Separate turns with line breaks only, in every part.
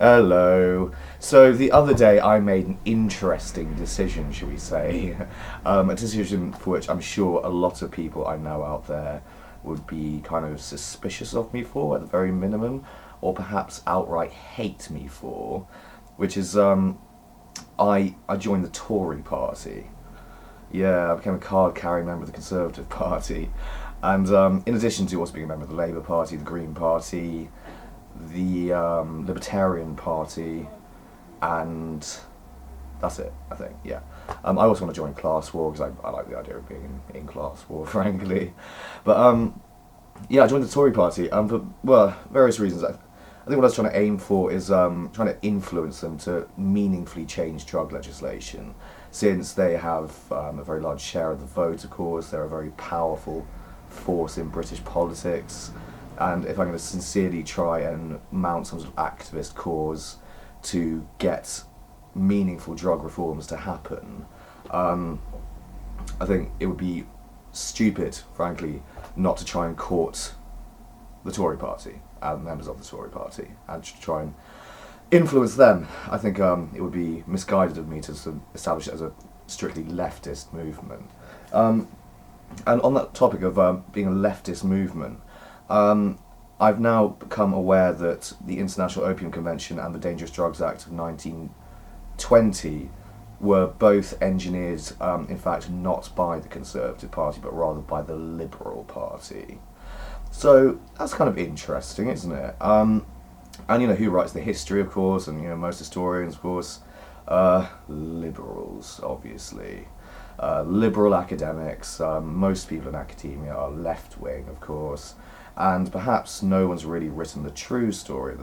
Hello. So the other day I made an interesting decision, shall we say? A decision for which I'm sure a lot of people I know out there would be kind of suspicious of me for, at the very minimum, or perhaps outright hate me for, which is I joined the Tory party. Yeah, I became a card-carrying member of the Conservative Party, and in addition to also being a member of the Labour Party, the Green Party, the Libertarian Party, and that's it, I think, yeah. I also want to join class war because I like the idea of being in class war, frankly. But yeah, I joined the Tory party for, well, various reasons. I think what I was trying to aim for is trying to influence them to meaningfully change drug legislation, since they have a very large share of the vote, of course. They're a very powerful force in British politics. And if I'm going to sincerely try and mount some sort of activist cause to get meaningful drug reforms to happen, I think it would be stupid, frankly, not to try and court the Tory party and members of the Tory party and to try and influence them. I think it would be misguided of me to sort of establish it as a strictly leftist movement. And on that topic of being a leftist movement, I've now become aware that the International Opium Convention and the Dangerous Drugs Act of 1920 were both engineered, in fact, not by the Conservative Party, but rather by the Liberal Party. So that's kind of interesting, isn't it? And who writes the history, of course, and most historians, of course, liberals, obviously. Liberal academics, most people in academia are left-wing, of course, and perhaps no one's really written the true story of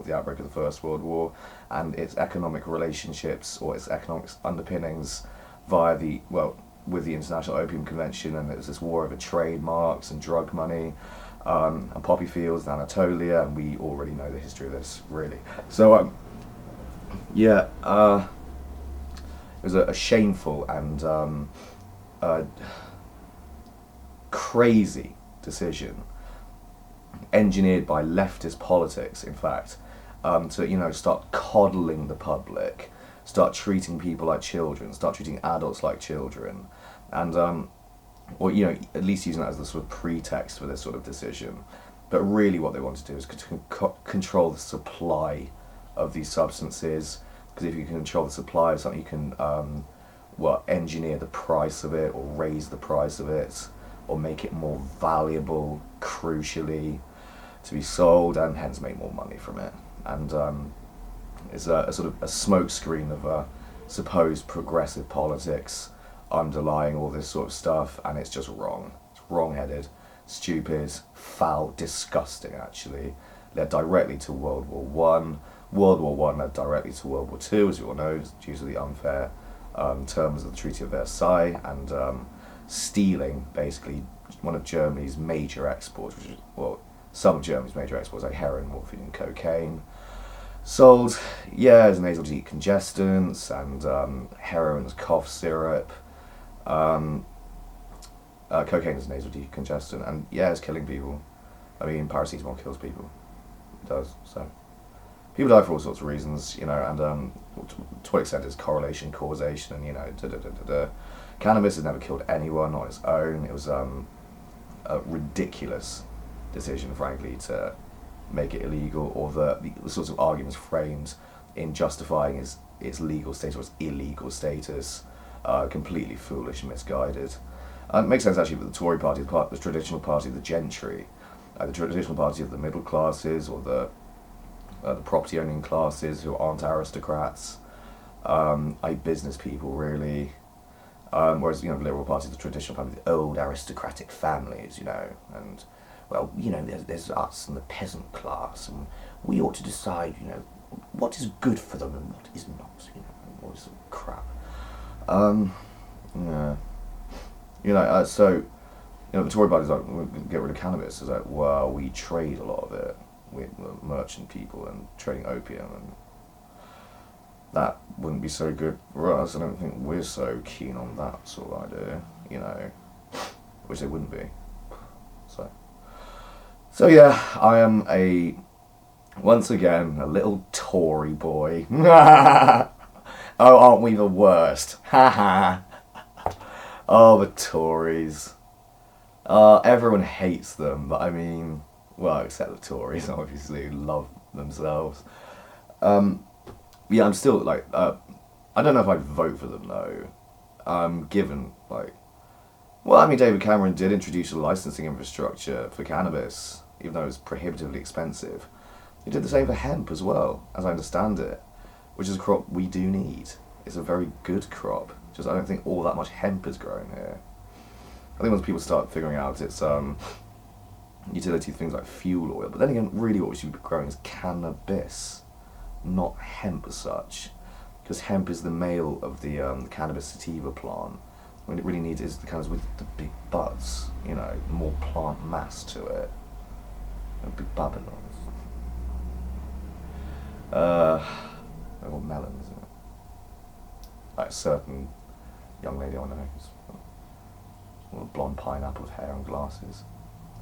the outbreak of the First World War and its economic relationships or its economic underpinnings with the International Opium Convention, and it was this war over trademarks and drug money, and poppy fields in Anatolia, and we already know the history of this, really. So, yeah, it was a shameful and crazy decision, engineered by leftist politics, in fact, to start coddling the public, start treating people like children, start treating adults like children, and or at least using that as the sort of pretext for this sort of decision. But really, what they want to do is control the supply of these substances. Because if you can control the supply of something, you can engineer the price of it, or raise the price of it, or make it more valuable, crucially, to be sold, and hence make more money from it. And it's a sort of a smokescreen of supposed progressive politics underlying all this sort of stuff, and it's just wrong. It's wrong-headed, stupid, foul, disgusting, actually. Led directly to World War One. World War One led directly to World War Two, as you all know, due to the unfair terms of the Treaty of Versailles, and stealing, basically, one of Germany's major exports, which is, some of Germany's major exports, like heroin, morphine, and cocaine. Sold, as nasal decongestants, and heroin as cough syrup. Cocaine is nasal decongestant, and it's killing people. I mean, paracetamol kills people. It does, so. People die for all sorts of reasons, and to what extent is correlation, causation, and Cannabis has never killed anyone on its own. It was a ridiculous decision, frankly, to make it illegal, or the sorts of arguments framed in justifying its legal status or its illegal status, completely foolish and misguided. It makes sense, actually, that the Tory party is the traditional party of the gentry, the traditional party of the middle classes, or the property-owning classes who aren't aristocrats, business people, really. Whereas, the Liberal Party is the traditional party of the old aristocratic families, and, there's us and the peasant class, and we ought to decide, what is good for them and what is not, all this sort of crap. So, the Tory party's like, we'll get rid of cannabis. It's like, well, we trade a lot of it. We're merchant people and trading opium, and that wouldn't be so good for us. I don't think we're so keen on that sort of idea, which they wouldn't be. So yeah, I am a Once again, a little Tory boy. Oh, aren't we the worst? Ha ha. Oh, the Tories. Everyone hates them, but I mean, well, except the Tories, obviously, who love themselves. Yeah, I'm still like, I don't know if I'd vote for them though. Given like, well, I mean, David Cameron did introduce a licensing infrastructure for cannabis, even though it was prohibitively expensive. He did the same for hemp as well, as I understand it, which is a crop we do need. It's a very good crop. Just I don't think all that much hemp is grown here. I think once people start figuring out its utility, things like fuel oil, but then again, really what we should be growing is cannabis, not hemp as such, because hemp is the male of the cannabis sativa plant. What it really needs is the cannabis with the big buds, you know, more plant mass to it. Big Babylons. Or melons. Like a certain young lady I know who's a blonde pineapple with hair and glasses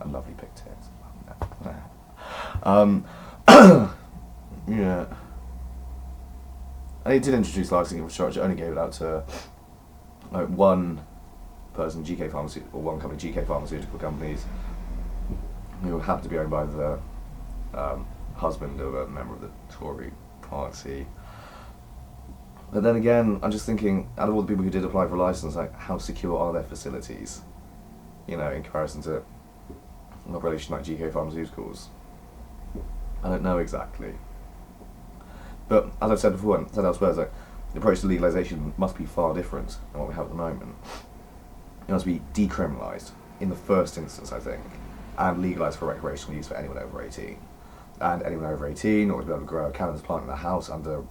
and lovely pigtails. Yeah. And he did introduce licensing infrastructure, only gave it out to like one person, GK Pharmaceutical, or one company, GK Pharmaceutical Companies, who happened to be owned by the husband of a member of the Tory party. But then again, I'm just thinking, out of all the people who did apply for a license, like, how secure are their facilities? You know, in comparison to an operation like GK Pharmaceuticals. I don't know exactly. But as I've said before and said elsewhere, like, the approach to legalisation must be far different than what we have at the moment. It must be decriminalised in the first instance, I think, and legalised for recreational use for anyone over 18. And anyone over 18 ought to be able to grow a cannabis plant in their house under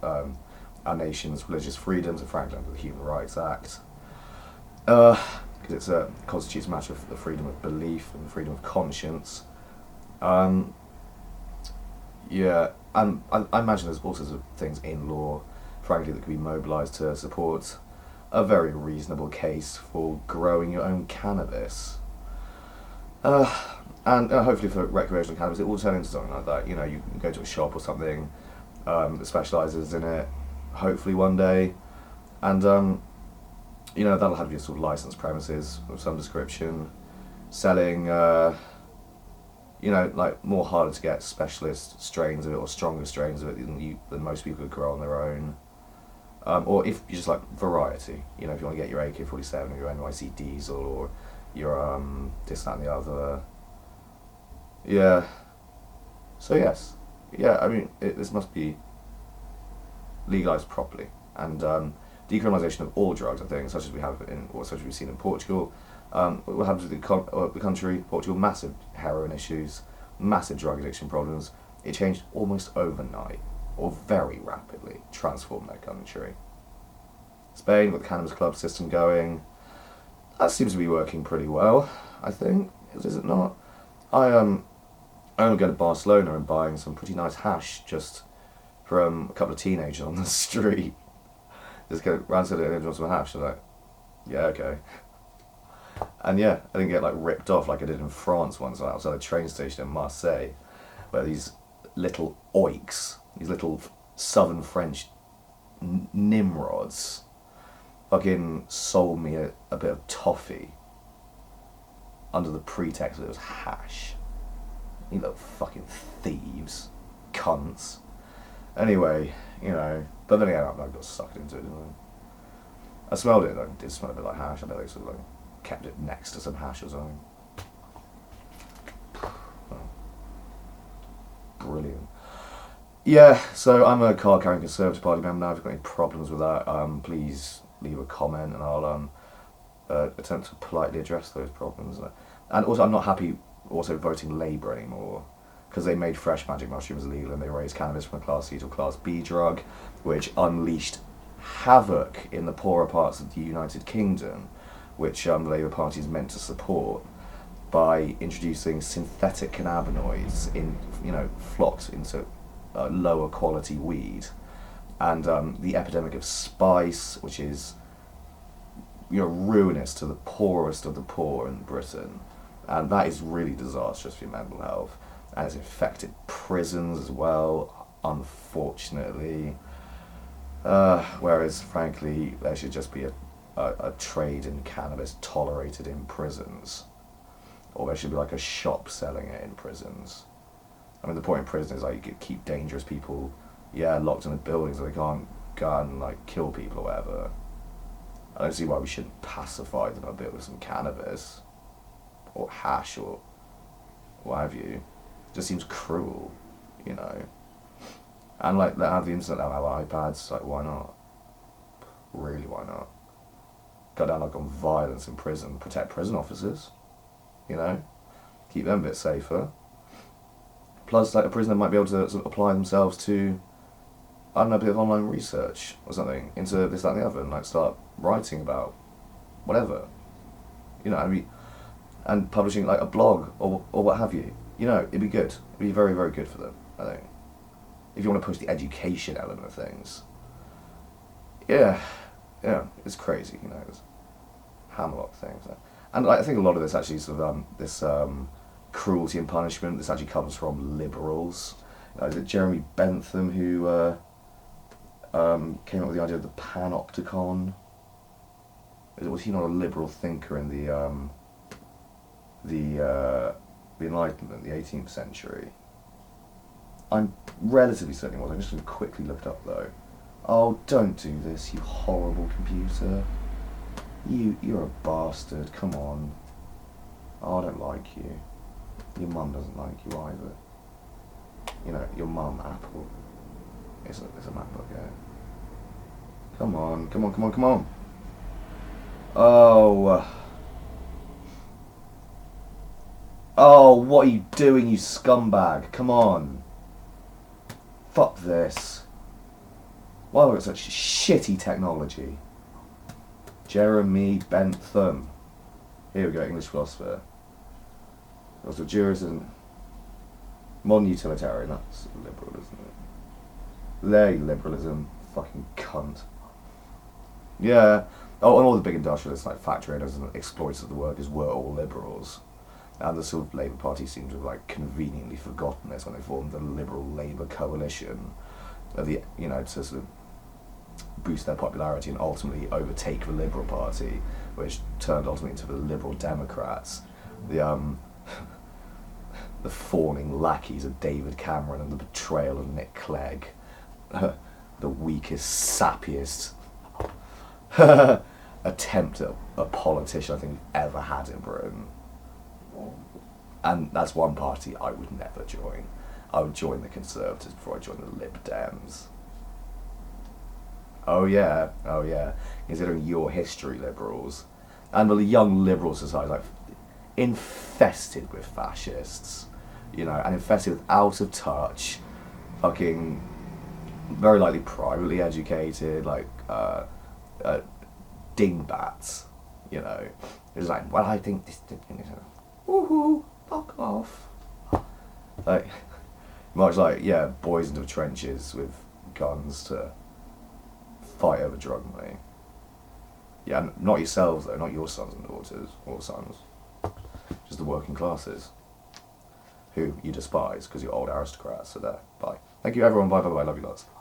our nation's religious freedoms, and frankly under the Human Rights Act. Because it constitutes a matter of the freedom of belief and the freedom of conscience. Yeah, and I imagine there's all sorts of things in law, frankly, that could be mobilised to support a very reasonable case for growing your own cannabis. And hopefully for recreational cannabis, it will turn into something like that. You know, you can go to a shop or something that specialises in it, hopefully one day, and you know, that'll have your sort of licensed premises of some description, selling, you know, like more harder to get specialist strains of it or stronger strains of it than most people could grow on their own. Or if you just like variety, you know, if you want to get your AK-47 or your NYC Diesel or your this, that and the other. Yeah. So yes. Yeah, I mean, this must be legalised properly. And decriminalisation of all drugs, I think, such as we have such as we've seen in Portugal. What happens with the country, Portugal, massive heroin issues, massive drug addiction problems. It changed almost overnight, or very rapidly, transformed their country. Spain, with the cannabis club system going, that seems to be working pretty well, I think. Is it not? I am going to Barcelona and buying some pretty nice hash just from a couple of teenagers on the street. Just go round to the want some hash. I'm like, yeah, okay. And yeah, I didn't get like ripped off like I did in France once outside a train station in Marseille, where these little oiks, these little southern French nimrods, fucking sold me a bit of toffee under the pretext that it was hash. You little fucking thieves, cunts. Anyway, you know, but then again, I got sucked into it, didn't I? I smelled it, it did smell a bit like hash. I bet they sort of like kept it next to some hash or something. Oh. Brilliant. Yeah, so I'm a card-carrying Conservative Party member now. If you've got any problems with that, please leave a comment and I'll attempt to politely address those problems. And also, I'm not happy also voting Labour anymore, because they made fresh magic mushrooms illegal and they raised cannabis from a Class C to a Class B drug, which unleashed havoc in the poorer parts of the United Kingdom, which the Labour Party is meant to support, by introducing synthetic cannabinoids in, you know, flocks into lower quality weed, and the epidemic of spice, which is, you know, ruinous to the poorest of the poor in Britain, and that is really disastrous for your mental health. and it's infected prisons as well, unfortunately. Whereas, frankly, there should just be a trade in cannabis tolerated in prisons. Or there should be like a shop selling it in prisons. I mean, the point in prison is like you could keep dangerous people, locked in a building so they can't go out and like kill people or whatever. I don't see why we shouldn't pacify them a bit with some cannabis. Or hash or what have you. It just seems cruel, you know. And like, let have the internet, let have iPads, like why not? Really, why not? Go down like on violence in prison, protect prison officers, you know? Keep them a bit safer. Plus, like, a prisoner might be able to sort of apply themselves to, I don't know, a bit of online research or something into this, that and the other, and like start writing about whatever. You know, I mean, and publishing like a blog or what have you. You know, it'd be good. It'd be very, very good for them, I think. If you want to push the education element of things. Yeah, it's crazy, you know, there's Hamlock things. And I think a lot of this actually sort of, this cruelty and punishment, this actually comes from liberals. Is it Jeremy Bentham who came up with the idea of the panopticon? Was he not a liberal thinker in the Enlightenment, the 18th century? I'm relatively certain he was. I'm just going to quickly look it up though. Oh, don't do this, you horrible computer. You're a bastard, come on. Oh, I don't like you. Your mum doesn't like you either. You know, your mum, Apple. It's a MacBook, yeah. Come on. Oh, what are you doing, you scumbag? Come on. Fuck this. Why have we got such shitty technology? Jeremy Bentham. Here we go, English philosopher. Also, jurism. Modern utilitarian, that's liberal, isn't it? There, liberalism. Fucking cunt. Yeah. Oh, and all the big industrialists, like factory owners and exploiters of the workers, were all liberals. And the sort of Labour Party seemed to have like conveniently forgotten this when they formed the Liberal Labour Coalition, to sort of boost their popularity and ultimately overtake the Liberal Party, which turned ultimately into the Liberal Democrats, the fawning lackeys of David Cameron and the betrayal of Nick Clegg, the weakest, sappiest attempt at a politician I think we've ever had in Britain. And that's one party I would never join. I would join the Conservatives before I join the Lib Dems. Oh yeah. Considering your history, liberals. And the young liberal society, like, infested with fascists, you know, and infested with out of touch, fucking, very likely privately educated, like, dingbats, you know. It's like, well, I think this, woohoo, fuck off. Like, much like, boys into the trenches with guns to fight over drug money. Yeah, not yourselves though, not your sons and daughters, or sons. Just the working classes, who you despise because you're old aristocrats, so there, bye. Thank you everyone, bye, love you lots.